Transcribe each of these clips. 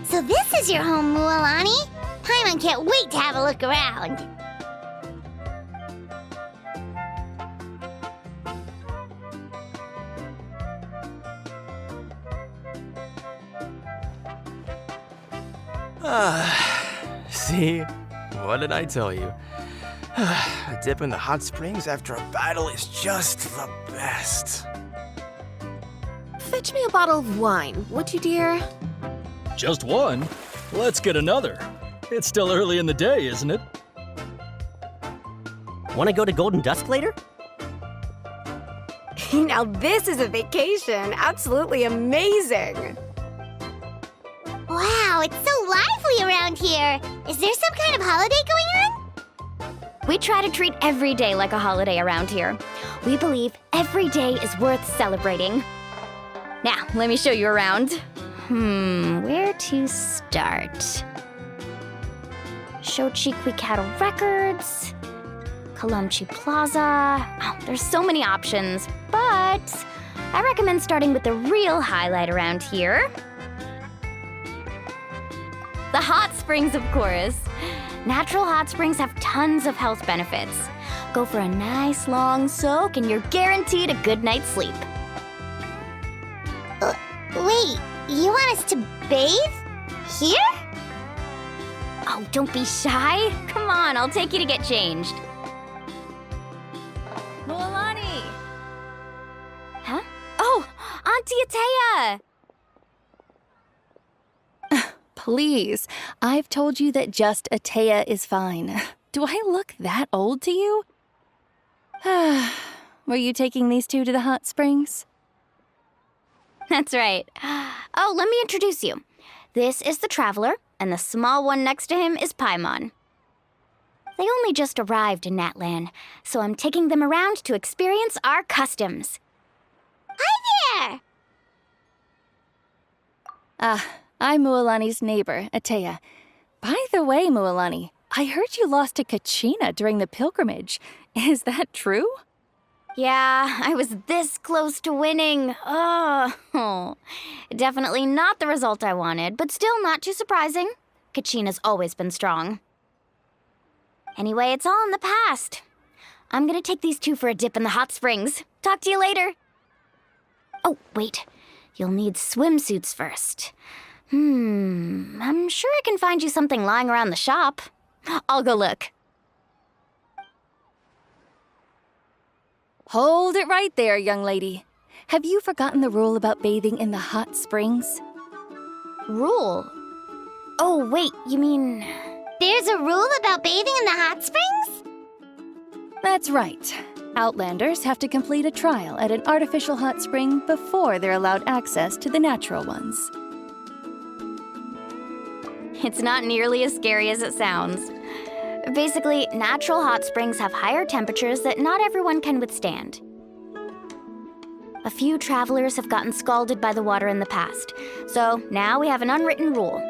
So this is your home, Mualani? Paimon can't wait to have a look around. See? What did I tell you? A dip in the hot springs after a battle is just the best. Fetch me a bottle of wine, would you, dear? Just one? Let's get another. It's still early in the day, isn't it? Want to go to Golden Dusk later? Now this is a vacation. Absolutely amazing. Wow, it's so lively around here. Is there some kind of holiday going on? We try to treat every day like a holiday around here. We believe every day is worth celebrating. Now, let me show you around. Where to start? Shochiqui Cattle Records, Kalomchi Plaza. Oh, there's so many options, but I recommend starting with the real highlight around here. The hot springs, of course. Natural hot springs have tons of health benefits. Go for a nice long soak and you're guaranteed a good night's sleep. Wait, you want us to bathe? Here? Oh, don't be shy. Come on, I'll take you to get changed. Mualani! Huh? Oh, Auntie Atea! Please, I've told you that just Atea is fine. Do I look that old to you? Were you taking these two to the hot springs? That's right. Oh, let me introduce you. This is the Traveler, and the small one next to him is Paimon. They only just arrived in Natlan, so I'm taking them around to experience our customs. Hi there! I'm Mualani's neighbor, Atea. By the way, Mualani, I heard you lost to Kachina during the pilgrimage. Is that true? Yeah, I was this close to winning. Oh, definitely not the result I wanted, but still not too surprising. Kachina's always been strong. Anyway, it's all in the past. I'm gonna take these two for a dip in the hot springs. Talk to you later. Oh, wait. You'll need swimsuits first. I'm sure I can find you something lying around the shop. I'll go look. Hold it right there, young lady. Have you forgotten the rule about bathing in the hot springs? Rule? Oh, wait, you mean... There's a rule about bathing in the hot springs? That's right. Outlanders have to complete a trial at an artificial hot spring before they're allowed access to the natural ones. It's not nearly as scary as it sounds. Basically, natural hot springs have higher temperatures that not everyone can withstand. A few travelers have gotten scalded by the water in the past, so now we have an unwritten rule.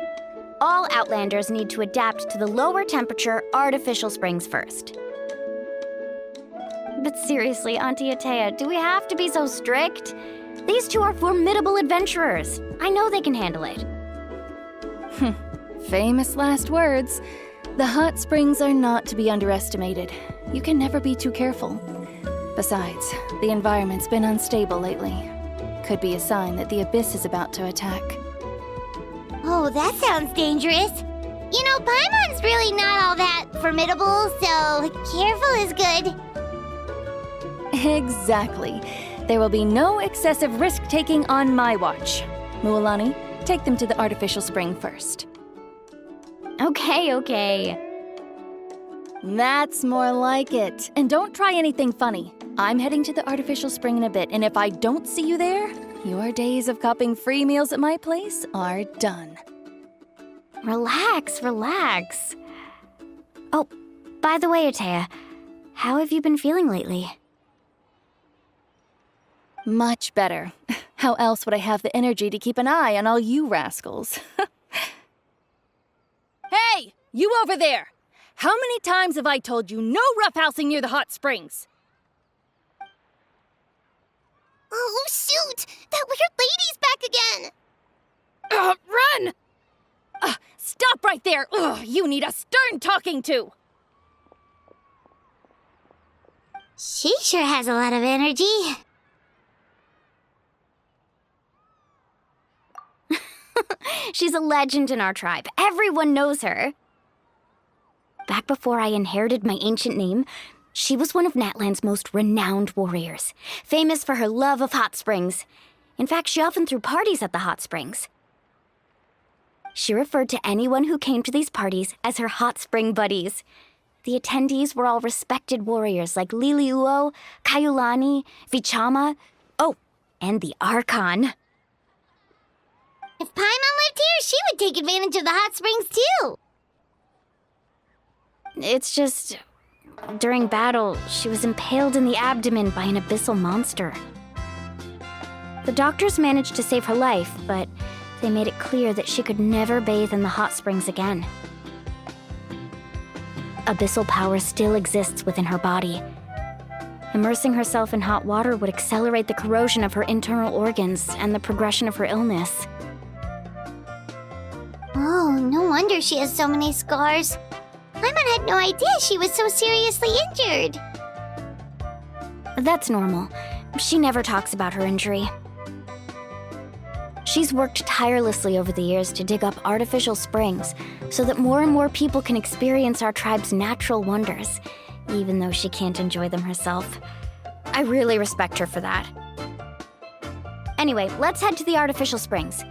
All Outlanders need to adapt to the lower temperature artificial springs first. But seriously, Auntie Atea, do we have to be so strict? These two are formidable adventurers. I know they can handle it. Famous last words. The hot springs are not to be underestimated. You can never be too careful. Besides, the environment's been unstable lately. Could be a sign that the Abyss is about to attack. Oh, that sounds dangerous. You know, Paimon's really not all that formidable, so careful is good. Exactly. There will be no excessive risk-taking on my watch. Mualani, take them to the artificial spring first. Okay. That's more like it. And don't try anything funny. I'm heading to the artificial spring in a bit, and if I don't see you there, your days of copping free meals at my place are done. Relax. Oh, by the way, Atea, how have you been feeling lately? Much better. How else would I have the energy to keep an eye on all you rascals? Hey, you over there! How many times have I told you no roughhousing near the hot springs? Oh, shoot! That weird lady's back again! Run! stop right there! Ugh, you need a stern talking to! She sure has a lot of energy. She's a legend in our tribe. Everyone knows her. Back before I inherited my ancient name, she was one of Natlan's most renowned warriors, famous for her love of hot springs. In fact, she often threw parties at the hot springs. She referred to anyone who came to these parties as her hot spring buddies. The attendees were all respected warriors like Liliuo, Kaiulani, Vichama, oh, and the Archon. If Paimon lived here, she would take advantage of the hot springs too. It's just, during battle, she was impaled in the abdomen by an abyssal monster. The doctors managed to save her life, but they made it clear that she could never bathe in the hot springs again. Abyssal power still exists within her body. Immersing herself in hot water would accelerate the corrosion of her internal organs and the progression of her illness. Oh, no wonder she has so many scars. Paimon had no idea she was so seriously injured. That's normal. She never talks about her injury. She's worked tirelessly over the years to dig up artificial springs so that more and more people can experience our tribe's natural wonders, even though she can't enjoy them herself. I really respect her for that. Anyway, let's head to the artificial springs.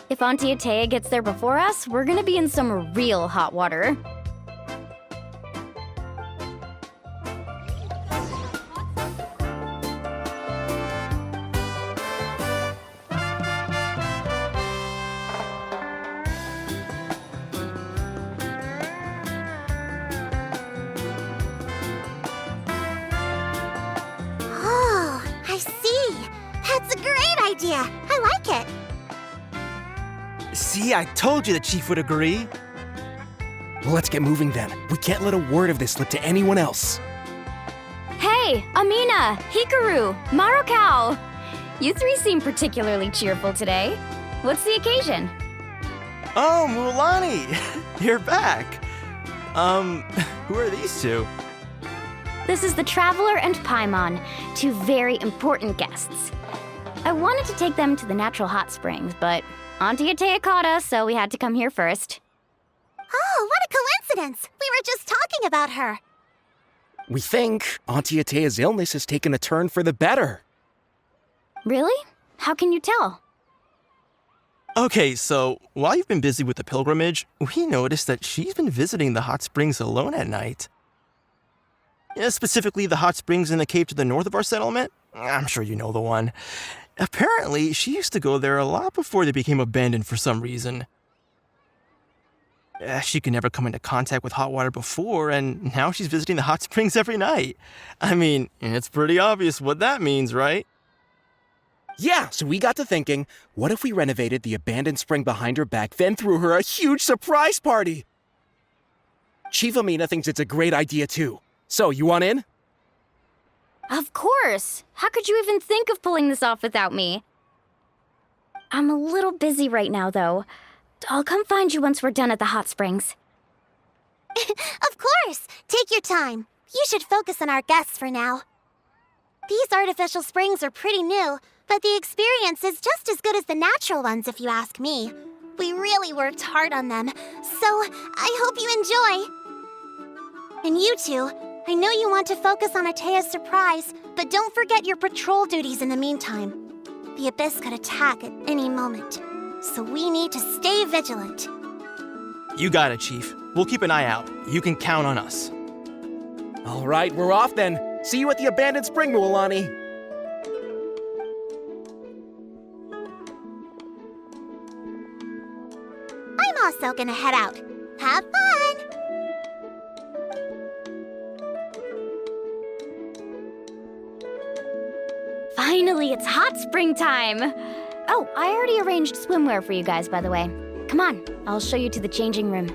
If Auntie Atea gets there before us, we're gonna be in some real hot water. Oh, I see. That's a great idea. I like it. See, I told you the chief would agree. Well, let's get moving then. We can't let a word of this slip to anyone else. Hey, Amina, Hikaru, Marukau! You three seem particularly cheerful today. What's the occasion? Oh, Mulani, you're back. Who are these two? This is the Traveler and Paimon, two very important guests. I wanted to take them to the natural hot springs, but Auntie Atea caught us, so we had to come here first. Oh, what a coincidence. We were just talking about her. We think Auntie Atea's illness has taken a turn for the better. Really? How can you tell? Okay, so while you've been busy with the pilgrimage, we noticed that she's been visiting the hot springs alone at night. Yeah, specifically the hot springs in the cave to the north of our settlement. I'm sure you know the one. Apparently, she used to go there a lot before they became abandoned for some reason. She could never come into contact with hot water before, and now she's visiting the hot springs every night. I mean, it's pretty obvious what that means, right? Yeah, so we got to thinking, what if we renovated the abandoned spring behind her back, then threw her a huge surprise party? Chief Amina thinks it's a great idea too. So, you want in? Of course! How could you even think of pulling this off without me? I'm a little busy right now, though. I'll come find you once we're done at the hot springs. Of course. Take your time. You should focus on our guests for now. These artificial springs are pretty new, but the experience is just as good as the natural ones if you ask me. We really worked hard on them, so I hope you enjoy. And you two, I know you want to focus on Atea's surprise, but don't forget your patrol duties in the meantime. The Abyss could attack at any moment, so we need to stay vigilant. You got it, Chief. We'll keep an eye out. You can count on us. All right, we're off then. See you at the abandoned spring, Mulani. I'm also gonna head out. Have fun! Finally, it's hot spring time! Oh, I already arranged swimwear for you guys, by the way. Come on, I'll show you to the changing room.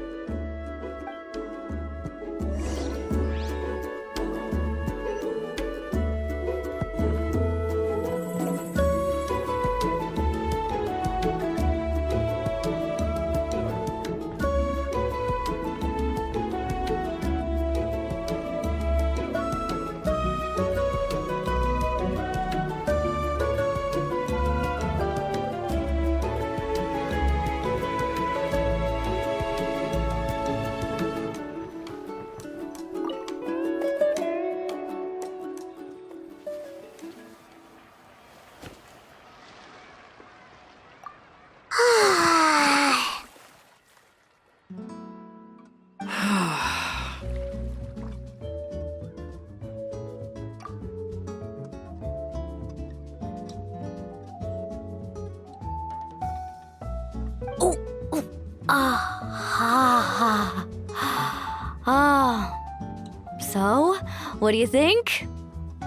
So, what do you think?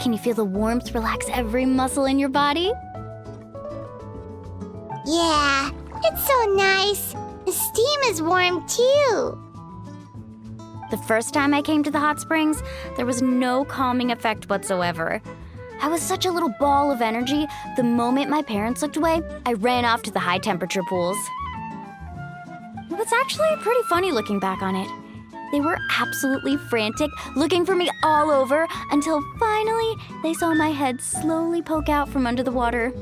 Can you feel the warmth relax every muscle in your body? Yeah, it's so nice. The steam is warm too. The first time I came to the hot springs, there was no calming effect whatsoever. I was such a little ball of energy, the moment my parents looked away, I ran off to the high temperature pools. It was actually pretty funny looking back on it. They were absolutely frantic, looking for me all over, until finally they saw my head slowly poke out from under the water.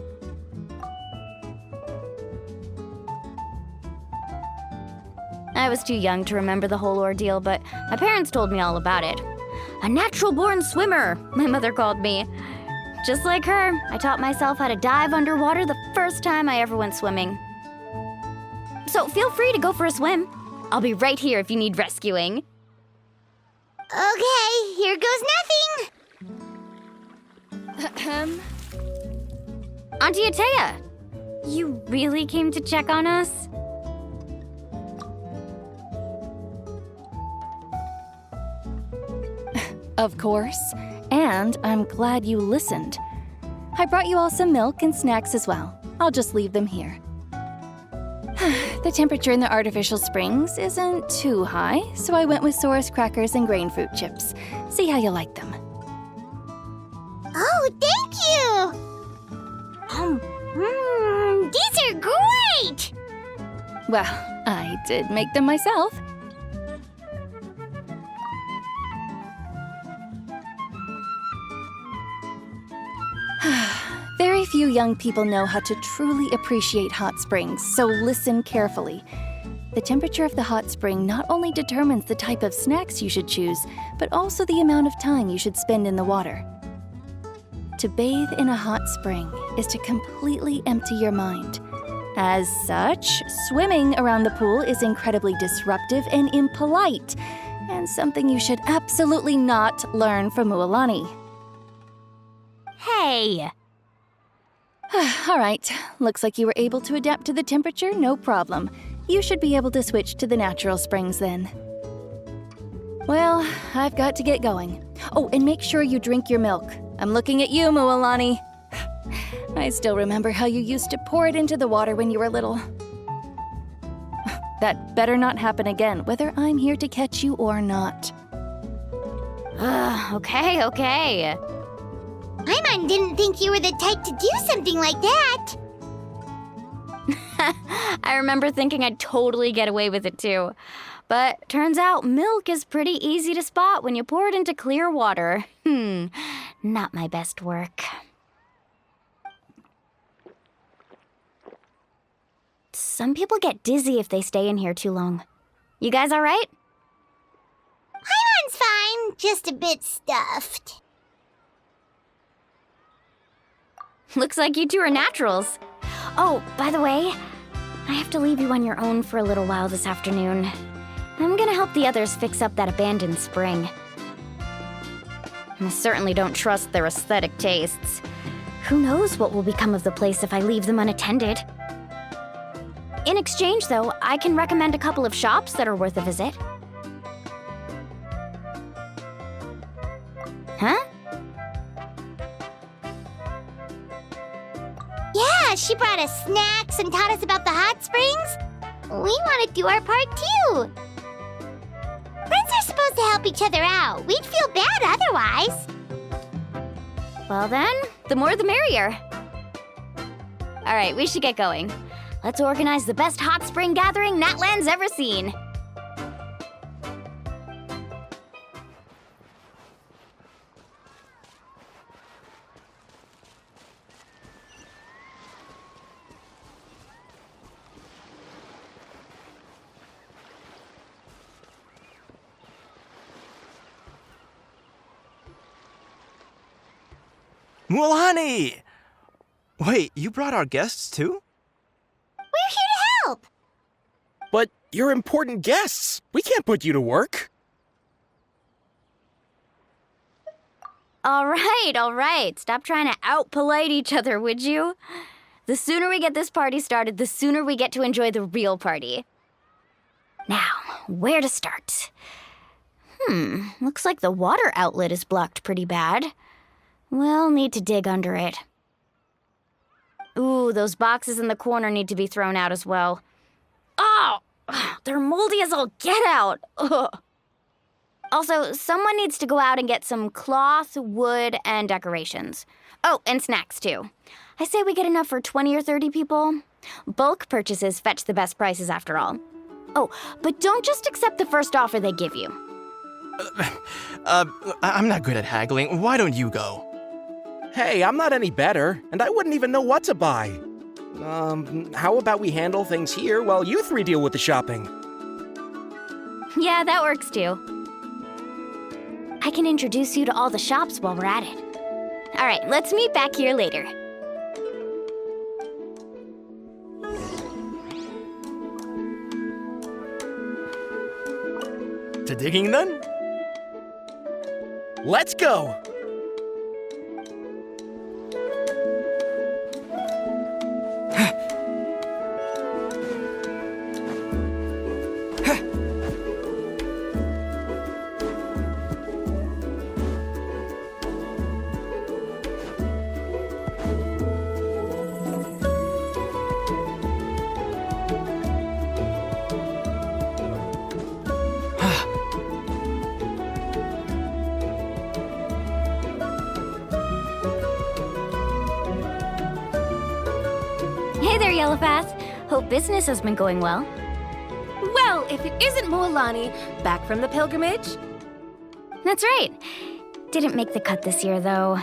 I was too young to remember the whole ordeal, but my parents told me all about it. A natural-born swimmer, my mother called me. Just like her, I taught myself how to dive underwater the first time I ever went swimming. So feel free to go for a swim. I'll be right here if you need rescuing. Okay, here goes nothing. Auntie Atea, you really came to check on us? Of course. And I'm glad you listened. I brought you all some milk and snacks as well. I'll just leave them here. The temperature in the artificial springs isn't too high, so I went with Source crackers and grain fruit chips. See how you like them. Oh, thank you! These are great! Well, I did make them myself. Very few young people know how to truly appreciate hot springs, so listen carefully. The temperature of the hot spring not only determines the type of snacks you should choose, but also the amount of time you should spend in the water. To bathe in a hot spring is to completely empty your mind. As such, swimming around the pool is incredibly disruptive and impolite, and something you should absolutely not learn from Mualani. Hey! All right, looks like you were able to adapt to the temperature, no problem. You should be able to switch to the natural springs then. Well, I've got to get going. Oh, and make sure you drink your milk. I'm looking at you, Mualani. I still remember how you used to pour it into the water when you were little. That better not happen again, whether I'm here to catch you or not. Okay. Paimon didn't think you were the type to do something like that. I remember thinking I'd totally get away with it too. But turns out milk is pretty easy to spot when you pour it into clear water. Not my best work. Some people get dizzy if they stay in here too long. You guys all right? Paimon's fine, just a bit stuffed. Looks like you two are naturals. Oh, by the way, I have to leave you on your own for a little while this afternoon. I'm gonna help the others fix up that abandoned spring. I certainly don't trust their aesthetic tastes. Who knows what will become of the place if I leave them unattended? In exchange, though, I can recommend a couple of shops that are worth a visit. Huh? Yeah, she brought us snacks and taught us about the hot springs. We want to do our part too. Friends are supposed to help each other out. We'd feel bad otherwise. Well then, the more the merrier. All right, we should get going. Let's organize the best hot spring gathering Natlan's ever seen. Mualani! Wait, you brought our guests too? We're here to help. But you're important guests. We can't put you to work. All right. Stop trying to out-polite each other, would you? The sooner we get this party started, the sooner we get to enjoy the real party. Now, where to start? Looks like the water outlet is blocked pretty bad. We'll need to dig under it. Ooh, those boxes in the corner need to be thrown out as well. Oh, they're moldy as all get out. Ugh. Also, someone needs to go out and get some cloth, wood, and decorations. Oh, and snacks, too. I say we get enough for 20 or 30 people. Bulk purchases fetch the best prices after all. Oh, but don't just accept the first offer they give you. I'm not good at haggling. Why don't you go? Hey, I'm not any better, and I wouldn't even know what to buy. How about we handle things here while you three deal with the shopping? Yeah, that works too. I can introduce you to all the shops while we're at it. All right, let's meet back here later. To digging then? Let's go! Hey there, Yellowpath. Hope business has been going well. Well, if it isn't Mualani, back from the pilgrimage. That's right. Didn't make the cut this year, though.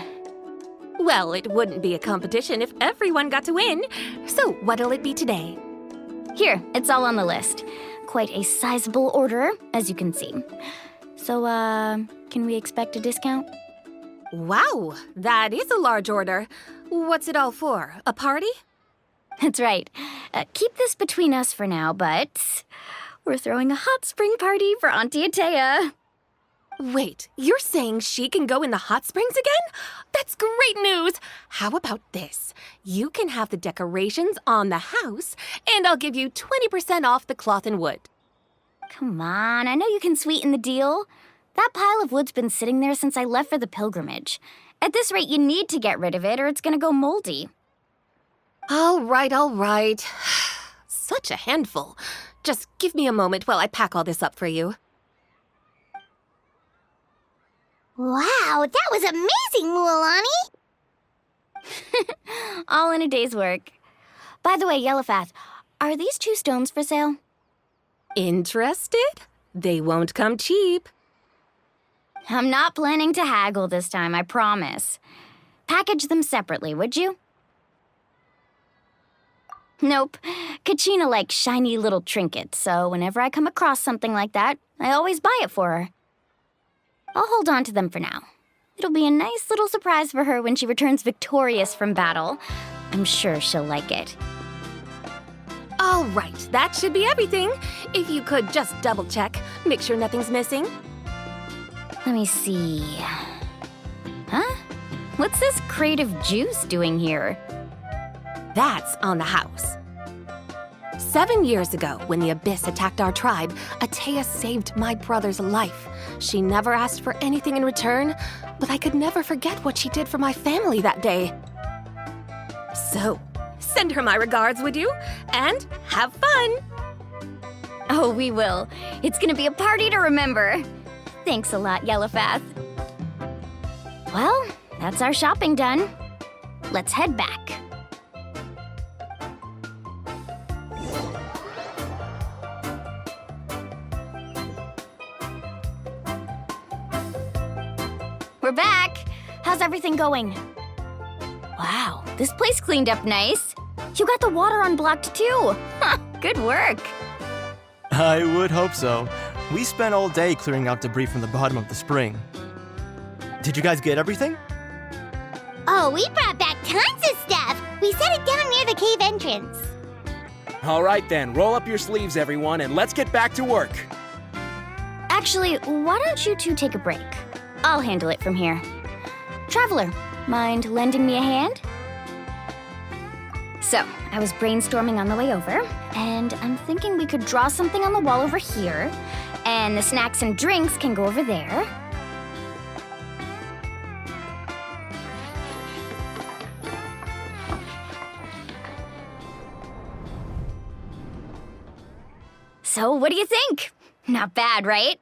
Well, it wouldn't be a competition if everyone got to win. So, what'll it be today? Here, it's all on the list. Quite a sizable order, as you can see. So, can we expect a discount? Wow, that is a large order. What's it all for? A party? That's right. Keep this between us for now, but we're throwing a hot spring party for Auntie Atea. Wait, you're saying she can go in the hot springs again? That's great news! How about this? You can have the decorations on the house, and I'll give you 20% off the cloth and wood. Come on, I know you can sweeten the deal. That pile of wood's been sitting there since I left for the pilgrimage. At this rate, you need to get rid of it or it's gonna go moldy. All right. Such a handful. Just give me a moment while I pack all this up for you. Wow, that was amazing, Mualani! All in a day's work. By the way, Yellowpath, are these 2 stones for sale? Interested? They won't come cheap. I'm not planning to haggle this time, I promise. Package them separately, would you? Nope. Kachina likes shiny little trinkets, so whenever I come across something like that, I always buy it for her. I'll hold on to them for now. It'll be a nice little surprise for her when she returns victorious from battle. I'm sure she'll like it. All right, that should be everything. If you could just double check, make sure nothing's missing. Let me see. Huh? What's this crate of juice doing here? That's on the house. 7 years ago, when the Abyss attacked our tribe, Atea saved my brother's life. She never asked for anything in return, but I could never forget what she did for my family that day. So, send her my regards, would you? And have fun! Oh, we will. It's gonna be a party to remember. Thanks a lot, Yellowpath. Well, that's our shopping done. Let's head back. We're back. How's everything going? Wow, this place cleaned up nice. You got the water unblocked too. Huh, good work. I would hope so. We spent all day clearing out debris from the bottom of the spring. Did you guys get everything? Oh, we brought back tons of stuff! We set it down near the cave entrance. All right then, roll up your sleeves, everyone, and let's get back to work. Actually, why don't you two take a break? I'll handle it from here. Traveler, mind lending me a hand? So, I was brainstorming on the way over, And I'm thinking we could draw something on the wall over here, and the snacks and drinks can go over there. So, what do you think? Not bad, right?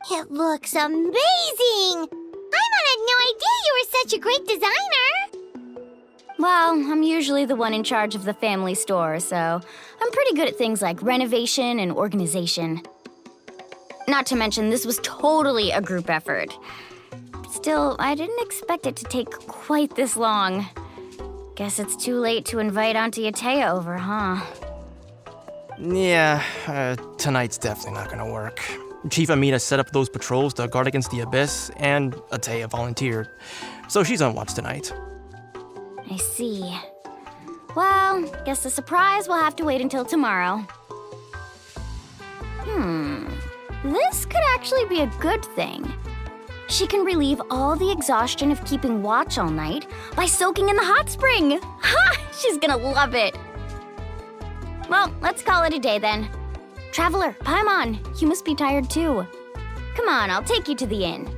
It looks amazing! Paimon had no idea you were such a great designer! Well, I'm usually the one in charge of the family store, so I'm pretty good at things like renovation and organization. Not to mention, this was totally a group effort. Still, I didn't expect it to take quite this long. Guess it's too late to invite Auntie Atea over, huh? Yeah, tonight's definitely not gonna work. Chief Amina set up those patrols to guard against the Abyss, and Atea volunteered. So she's on watch tonight. I see. Well, guess the surprise will have to wait until tomorrow. This could actually be a good thing. She can relieve all the exhaustion of keeping watch all night by soaking in the hot spring. Ha! She's gonna love it. Well, let's call it a day then. Traveler, Paimon, you must be tired too. Come on, I'll take you to the inn.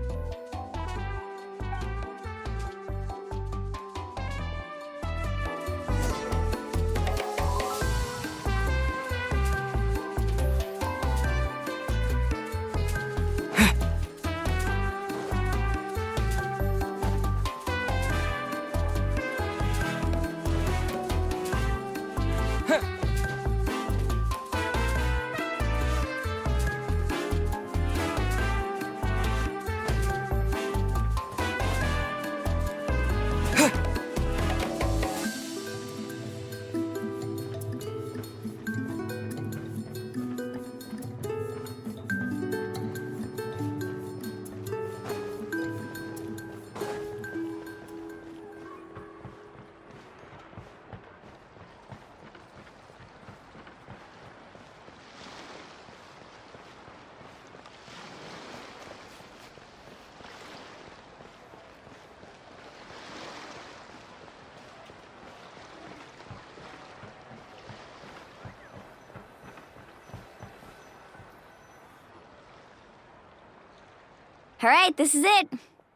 All right, this is it.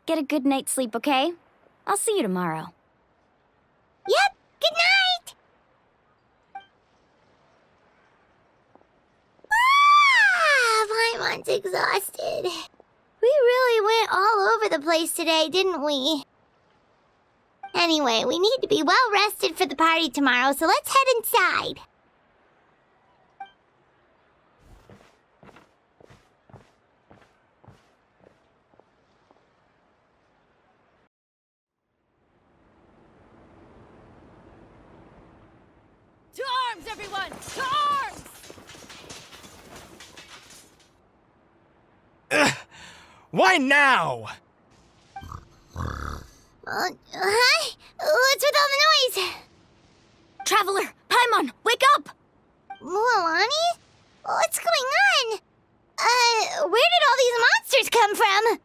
Get a good night's sleep, okay? I'll see you tomorrow. Yep, good night! Paimon's exhausted. We really went all over the place today, didn't we? Anyway, we need to be well rested for the party tomorrow, so let's head inside. To arms, everyone! To arms! Why now? Hi? What's with all the noise? Traveler, Paimon, wake up! Mualani? What's going on? Where did all these monsters come from?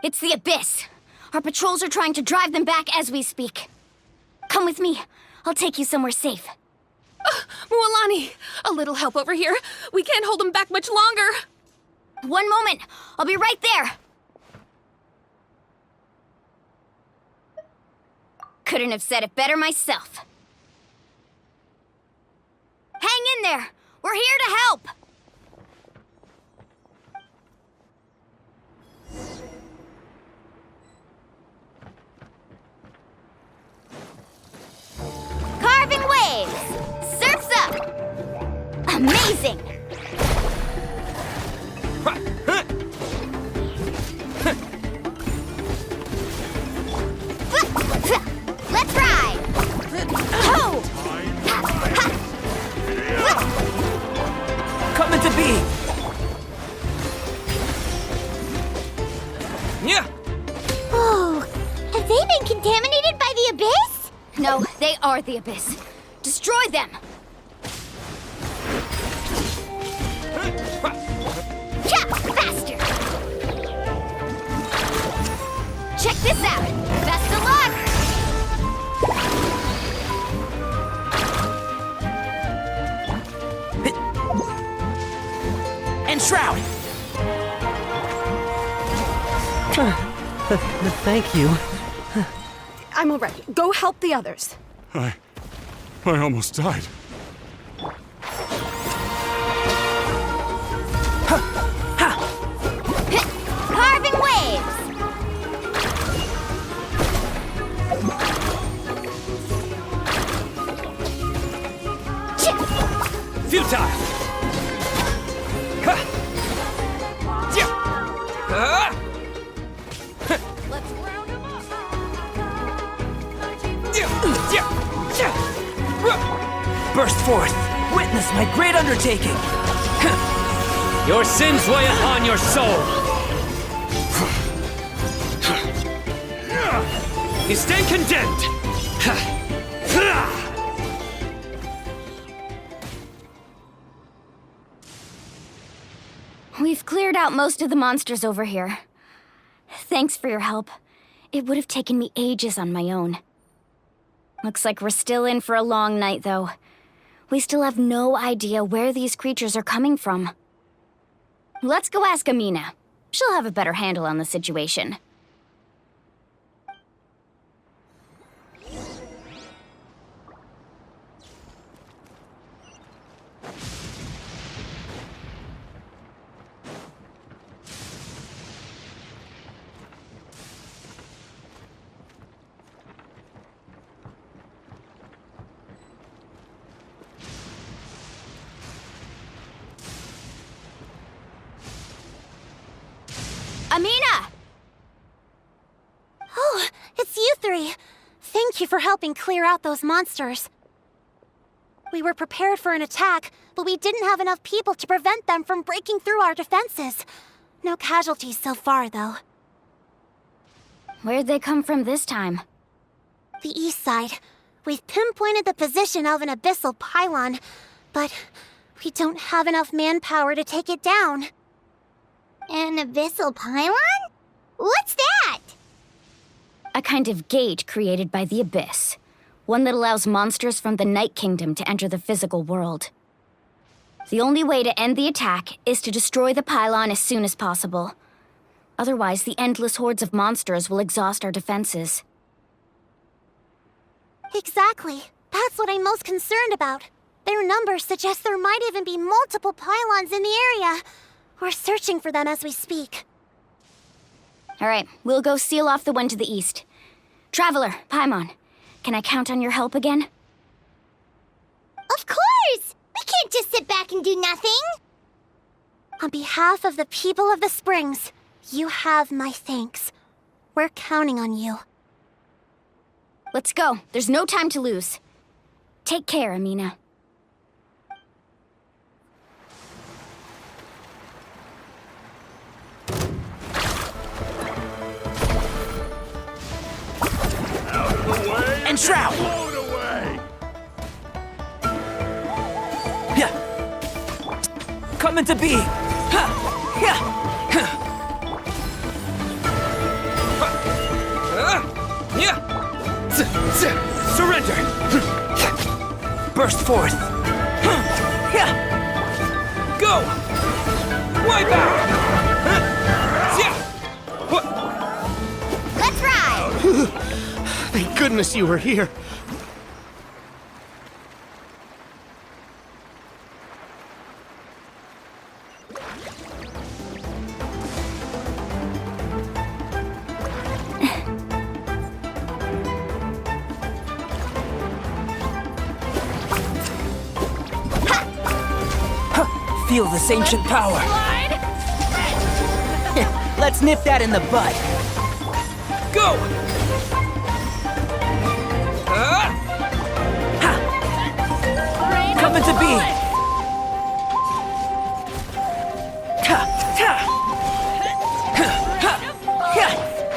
It's the Abyss. Our patrols are trying to drive them back as we speak. Come with me. I'll take you somewhere safe. Mualani, a little help over here. We can't hold them back much longer. One moment. I'll be right there. Couldn't have said it better myself. Hang in there. We're here to help. Carving waves. Surf's up. Amazing. Let's ride. Ho! Come into being! Yeah! Oh, have they been contaminated by the Abyss? No, they are the Abyss. Destroy them. Yeah, faster. Check this out. Best of luck. Enshroud! Thank you. I'm all right. Go help the others. I almost died. Carving waves! Futile! Ha! Yeah! Let's round them up. Burst forth. Witness my great undertaking. Your sins weigh upon your soul. You stand condemned. We've cleared out most of the monsters over here. Thanks for your help. It would have taken me ages on my own. Looks like we're still in for a long night, though. We still have no idea where these creatures are coming from. Let's go ask Amina. She'll have a better handle on the situation. Amina! Oh, it's you three. Thank you for helping clear out those monsters. We were prepared for an attack, but we didn't have enough people to prevent them from breaking through our defenses. No casualties so far, though. Where'd they come from this time? The east side. We've pinpointed the position of an abyssal pylon, but we don't have enough manpower to take it down. An abyssal pylon? What's that? A kind of gate created by the Abyss. One that allows monsters from the Night Kingdom to enter the physical world. The only way to end the attack is to destroy the pylon as soon as possible. Otherwise, the endless hordes of monsters will exhaust our defenses. Exactly. That's what I'm most concerned about. Their numbers suggest there might even be multiple pylons in the area. We're searching for them as we speak. All right, we'll go seal off the one to the east. Traveler, Paimon, can I count on your help again? Of course! We can't just sit back and do nothing! On behalf of the people of the Springs, you have my thanks. We're counting on you. Let's go. There's no time to lose. Take care, Amina. Enshroud! Yeah. Come into being! Ha! Yeah! Surrender! Burst forth! Yeah! Go! Wipe out! Let's ride! Thank goodness you were here. Feel this ancient power. Let's nip that in the bud. Go! Come into being.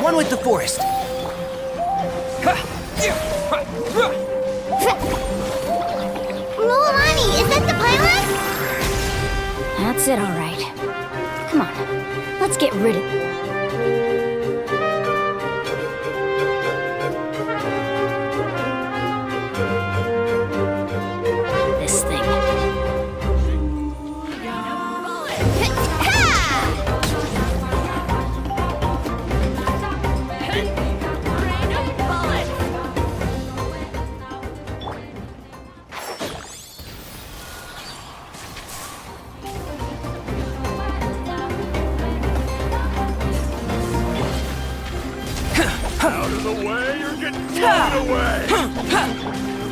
One with the forest. Mulamani, is that the pylon? That's it, all right. Come on, let's get rid of... this thing.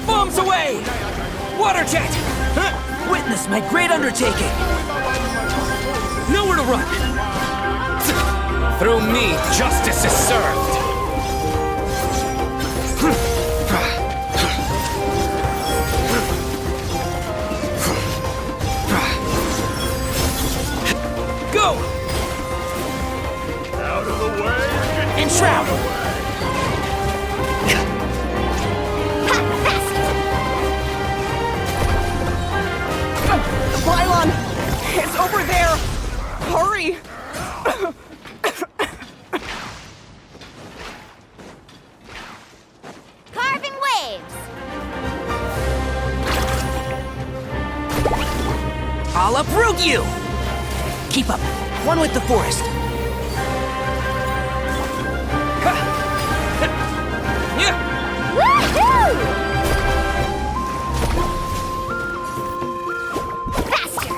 Bombs away! Water jet! Witness my great undertaking! Nowhere to run! Through me, justice is served! Go! Out of the way! Enshroud! Pylon! It's over there! Hurry! Carving waves! I'll uproot you! Keep up. One with the forest. Woohoo! Faster!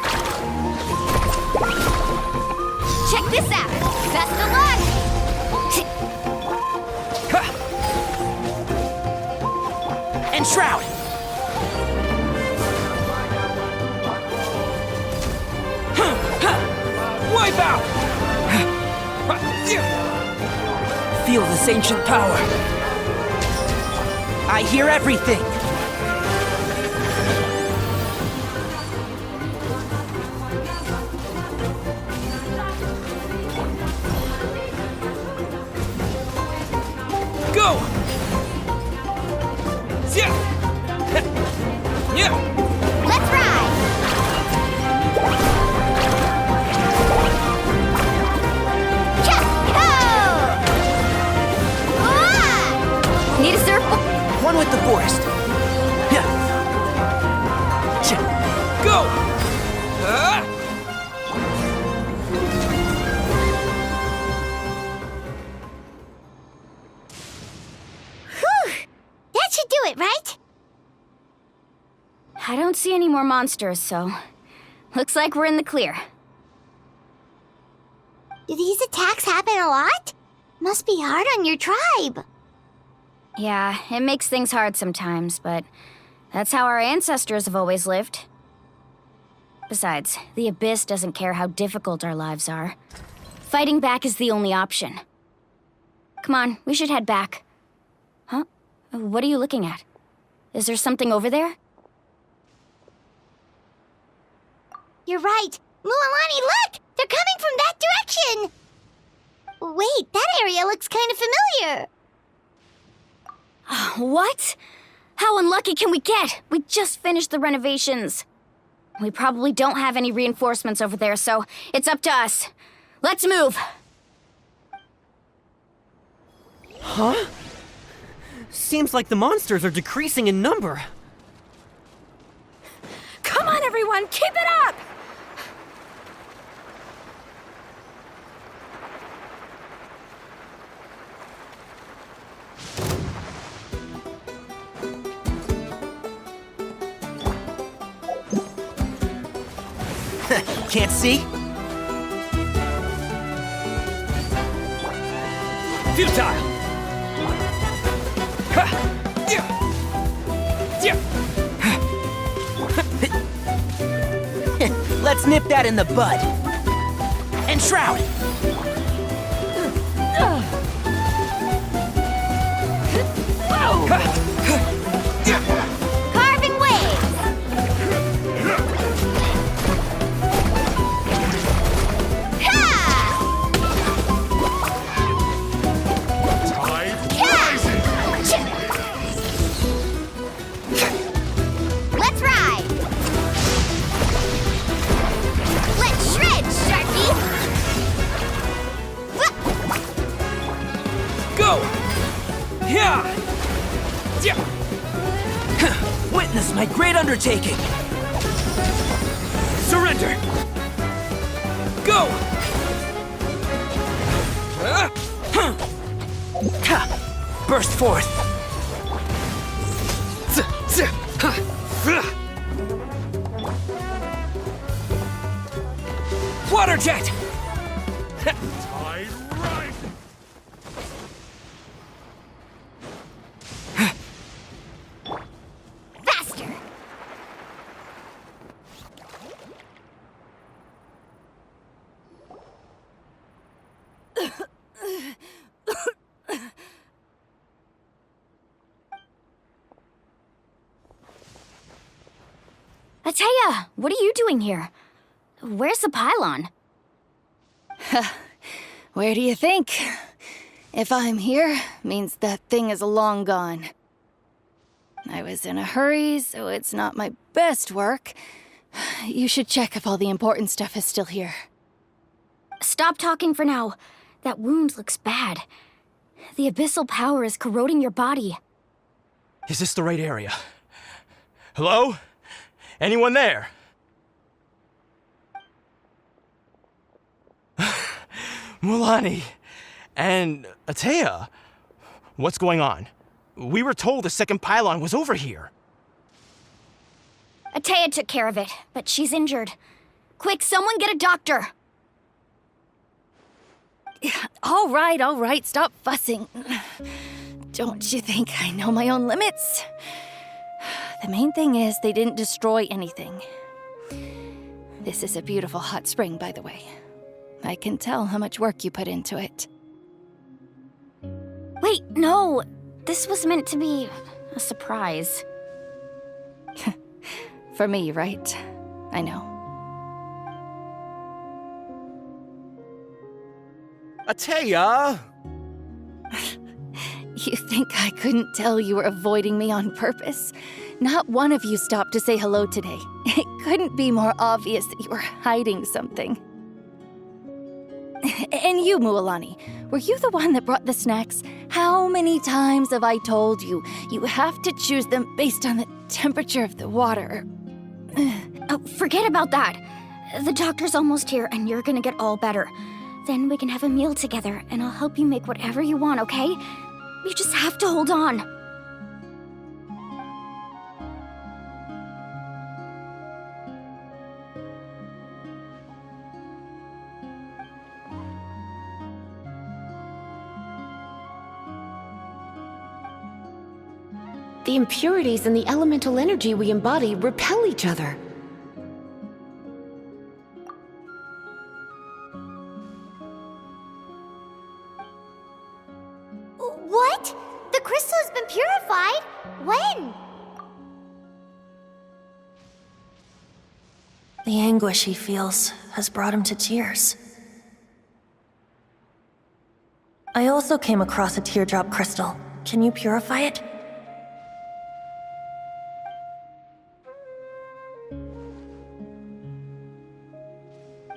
Check this out! Best of luck! Enshroud! Wipe out! Feel this ancient power. I hear everything. Go! Let's ride! Need a surfboard? One with the forest. Go! That should do it, right? I don't see any more monsters, so looks like we're in the clear. Do these attacks happen a lot? Must be hard on your tribe. Yeah, it makes things hard sometimes, but that's how our ancestors have always lived. Besides, the Abyss doesn't care how difficult our lives are. Fighting back is the only option. Come on, we should head back. Huh? What are you looking at? Is there something over there? You're right. Mualani, look! They're coming from that direction! Wait, that area looks kind of familiar. What? How unlucky can we get? We just finished the renovations. We probably don't have any reinforcements over there, so it's up to us. Let's move! Huh? Seems like the monsters are decreasing in number. Come on, everyone! Keep it up! Can't see? Futile! Let's nip that in the bud. Enshroud! Carving waves! Let's ride! Let's shred, Sharky! Go! Witness my great undertaking! Surrender! Go! Burst forth! Water jet! Tide rising! Atea, what are you doing here? Where's the pylon? Where do you think? If I'm here, means that thing is long gone. I was in a hurry, so it's not my best work. You should check if all the important stuff is still here. Stop talking for now. That wound looks bad. The abyssal power is corroding your body. Is this the right area? Hello? Anyone there? Mulani and Atea, what's going on? We were told the second pylon was over here. Atea took care of it, but she's injured. Quick, someone get a doctor! All right, stop fussing. Don't you think I know my own limits? The main thing is they didn't destroy anything. This is a beautiful hot spring, by the way. I can tell how much work you put into it. Wait, no! This was meant to be a surprise. For me, right? I know. Atea! You think I couldn't tell you were avoiding me on purpose? Not one of you stopped to say hello today. It couldn't be more obvious that you were hiding something. And you, Mualani, were you the one that brought the snacks? How many times have I told you, you have to choose them based on the temperature of the water? Oh, forget about that. The doctor's almost here, and you're gonna get all better. Then we can have a meal together, and I'll help you make whatever you want, okay? You just have to hold on. The impurities and the elemental energy we embody repel each other. What? The crystal has been purified? When? The anguish he feels has brought him to tears. I also came across a teardrop crystal. Can you purify it?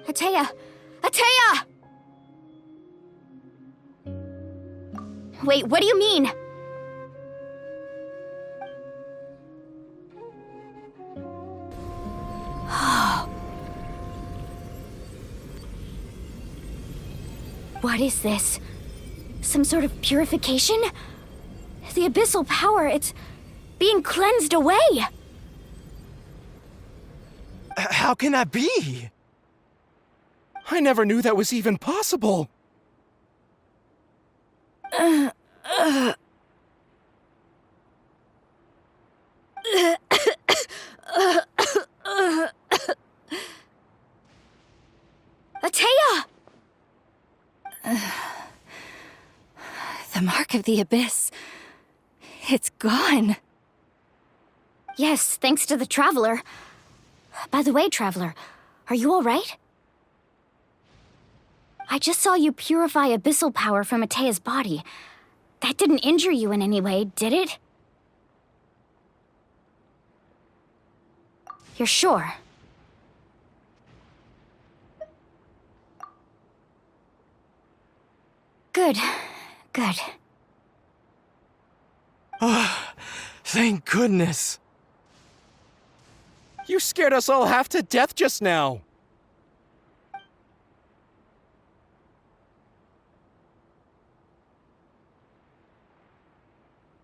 Atea! Atea! Wait, what do you mean? What is this? Some sort of purification? The abyssal power, it's being cleansed away! How can that be? I never knew that was even possible. Atea! The mark of the abyss. It's gone. Yes, thanks to the Traveler. By the way, Traveler, are you all right? I just saw you purify abyssal power from Atea's body. That didn't injure you in any way, did it? You're sure? Good. Good. Oh, thank goodness. You scared us all half to death just now.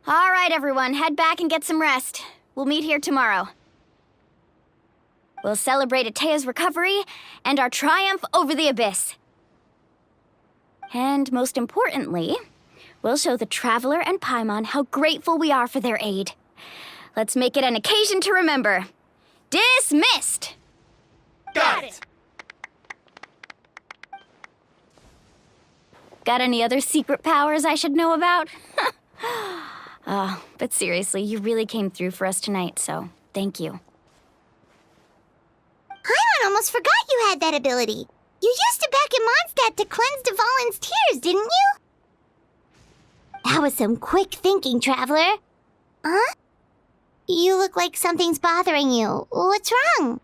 All right, everyone, head back and get some rest. We'll meet here tomorrow. We'll celebrate Atea's recovery and our triumph over the abyss. And most importantly, we'll show the Traveler and Paimon how grateful we are for their aid. Let's make it an occasion to remember. Dismissed! Got it! Got any other secret powers I should know about? But seriously, you really came through for us tonight, so thank you. almost forgot you had that ability. You used it back in Mondstadt to cleanse Dvalin's tears, didn't you? That was some quick thinking, Traveler. Huh? You look like something's bothering you. What's wrong?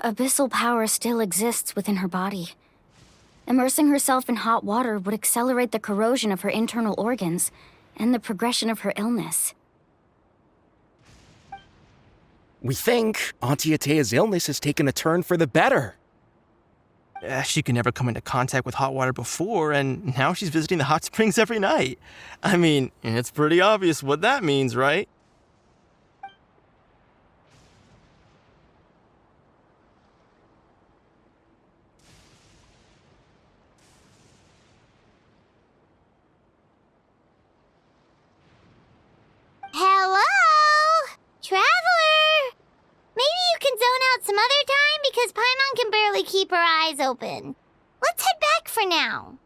Abyssal power still exists within her body. Immersing herself in hot water would accelerate the corrosion of her internal organs and the progression of her illness. We think Auntie Atea's illness has taken a turn for the better. She could never come into contact with hot water before, and now she's visiting the hot springs every night. I mean, it's pretty obvious what that means, right? Hello? Traveler? Maybe you can zone out some other time because Paimon can barely keep her eyes open. Let's head back for now.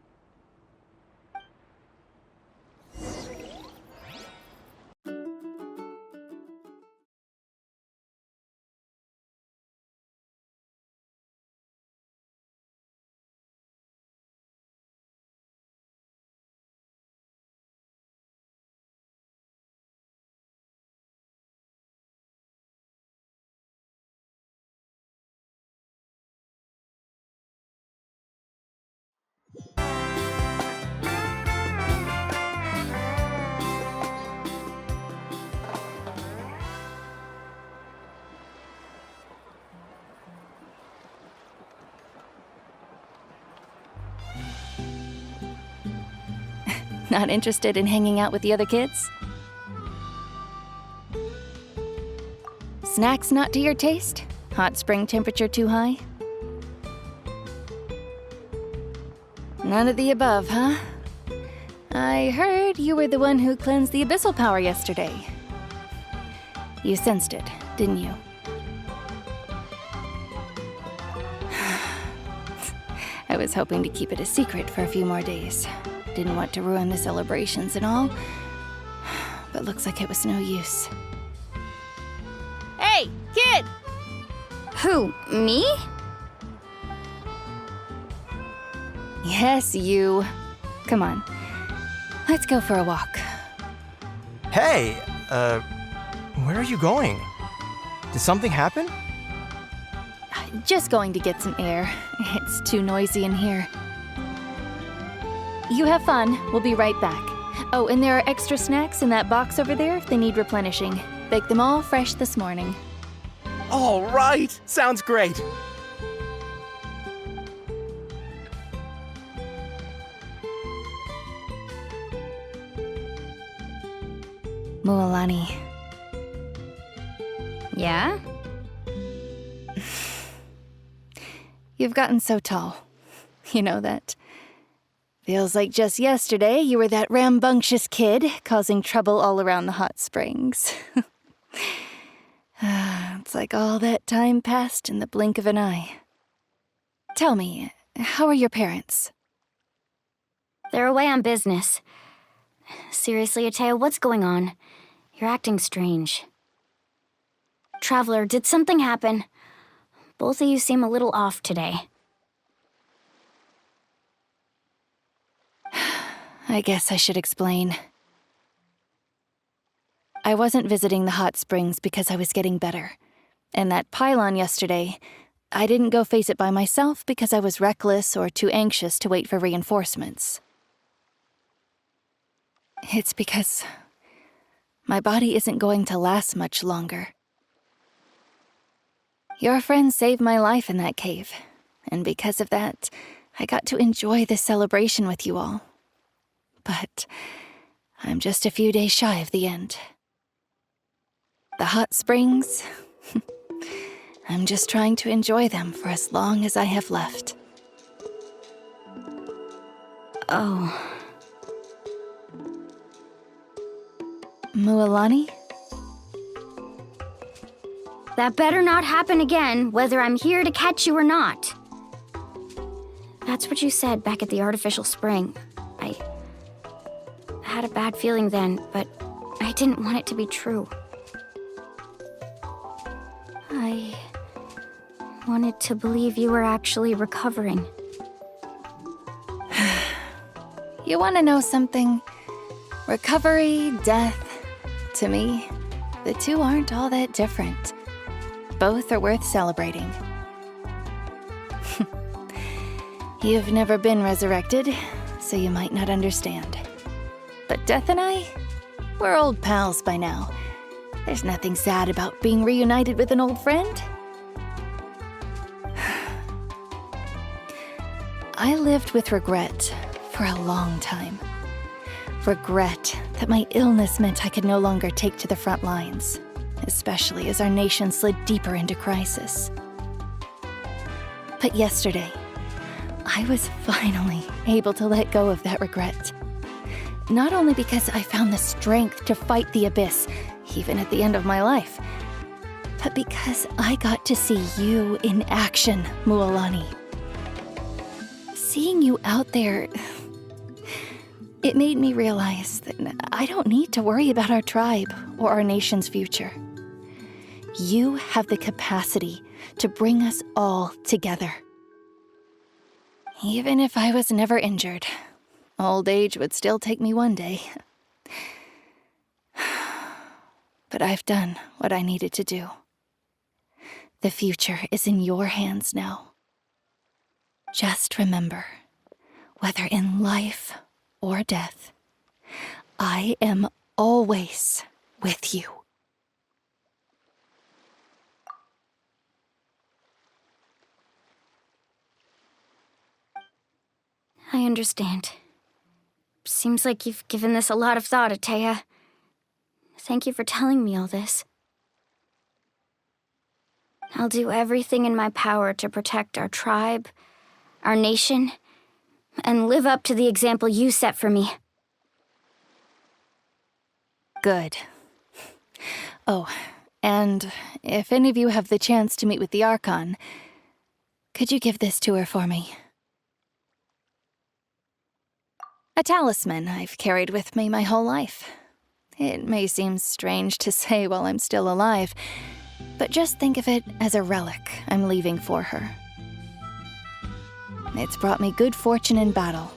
Not interested in hanging out with the other kids? Snacks not to your taste? Hot spring temperature too high? None of the above, huh? I heard you were the one who cleansed the abyssal power yesterday. You sensed it, didn't you? I was hoping to keep it a secret for a few more days. Didn't want to ruin the celebrations and all, but looks like it was no use. Hey, kid! Who, me? Yes, you. Come on. Let's go for a walk. Hey, where are you going? Did something happen? Just going to get some air. It's too noisy in here. You have fun. We'll be right back. Oh, and there are extra snacks in that box over there if they need replenishing. Baked them all fresh this morning. All right! Sounds great. Mualani. Yeah? You've gotten so tall. You know that. Feels like just yesterday you were that rambunctious kid causing trouble all around the hot springs. It's like all that time passed in the blink of an eye. Tell me, how are your parents? They're away on business. Seriously, Atea, what's going on? You're acting strange. Traveler, did something happen? Both of you seem a little off today. I guess I should explain. I wasn't visiting the hot springs because I was getting better. And that pylon yesterday, I didn't go face it by myself because I was reckless or too anxious to wait for reinforcements. It's because my body isn't going to last much longer. Your friend saved my life in that cave, and because of that, I got to enjoy this celebration with you all. But I'm just a few days shy of the end. The hot springs, I'm just trying to enjoy them for as long as I have left. Oh. Mualani? That better not happen again, whether I'm here to catch you or not. That's what you said back at the artificial spring. I had a bad feeling then, but I didn't want it to be true. I wanted to believe you were actually recovering. You want to know something? Recovery, death, to me, the two aren't all that different. Both are worth celebrating. You've never been resurrected, so you might not understand. But Death and I, we're old pals by now. There's nothing sad about being reunited with an old friend. I lived with regret for a long time. Regret that my illness meant I could no longer take to the front lines, especially as our nation slid deeper into crisis. But yesterday, I was finally able to let go of that regret. Not only because I found the strength to fight the abyss, even at the end of my life, but because I got to see you in action, Mualani. Seeing you out there, it made me realize that I don't need to worry about our tribe or our nation's future. You have the capacity to bring us all together. Even if I was never injured, old age would still take me one day. But I've done what I needed to do. The future is in your hands now. Just remember, whether in life or death, I am always with you. I understand. Seems like you've given this a lot of thought, Atea. Thank you for telling me all this. I'll do everything in my power to protect our tribe, our nation, and live up to the example you set for me. Good. Oh, and if any of you have the chance to meet with the Archon, could you give this to her for me? A talisman I've carried with me my whole life. It may seem strange to say while I'm still alive, but just think of it as a relic I'm leaving for her. It's brought me good fortune in battle.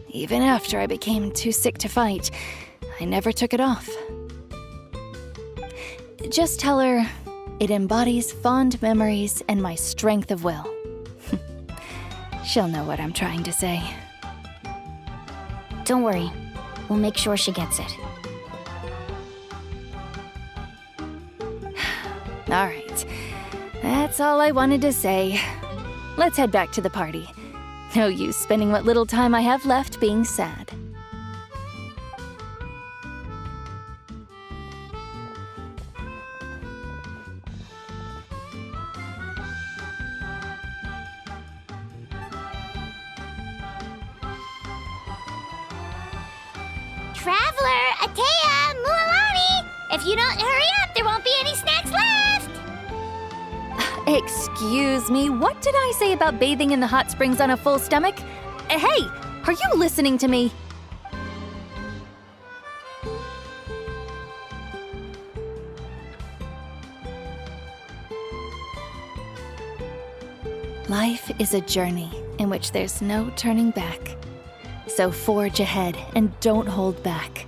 Even after I became too sick to fight, I never took it off. Just tell her it embodies fond memories and my strength of will. She'll know what I'm trying to say. Don't worry. We'll make sure she gets it. All right. That's all I wanted to say. Let's head back to the party. No use spending what little time I have left being sad. Traveler, Atea, Mualani! If you don't hurry up, there won't be any snacks left! Excuse me, what did I say about bathing in the hot springs on a full stomach? Hey, are you listening to me? Life is a journey in which there's no turning back. So forge ahead and don't hold back.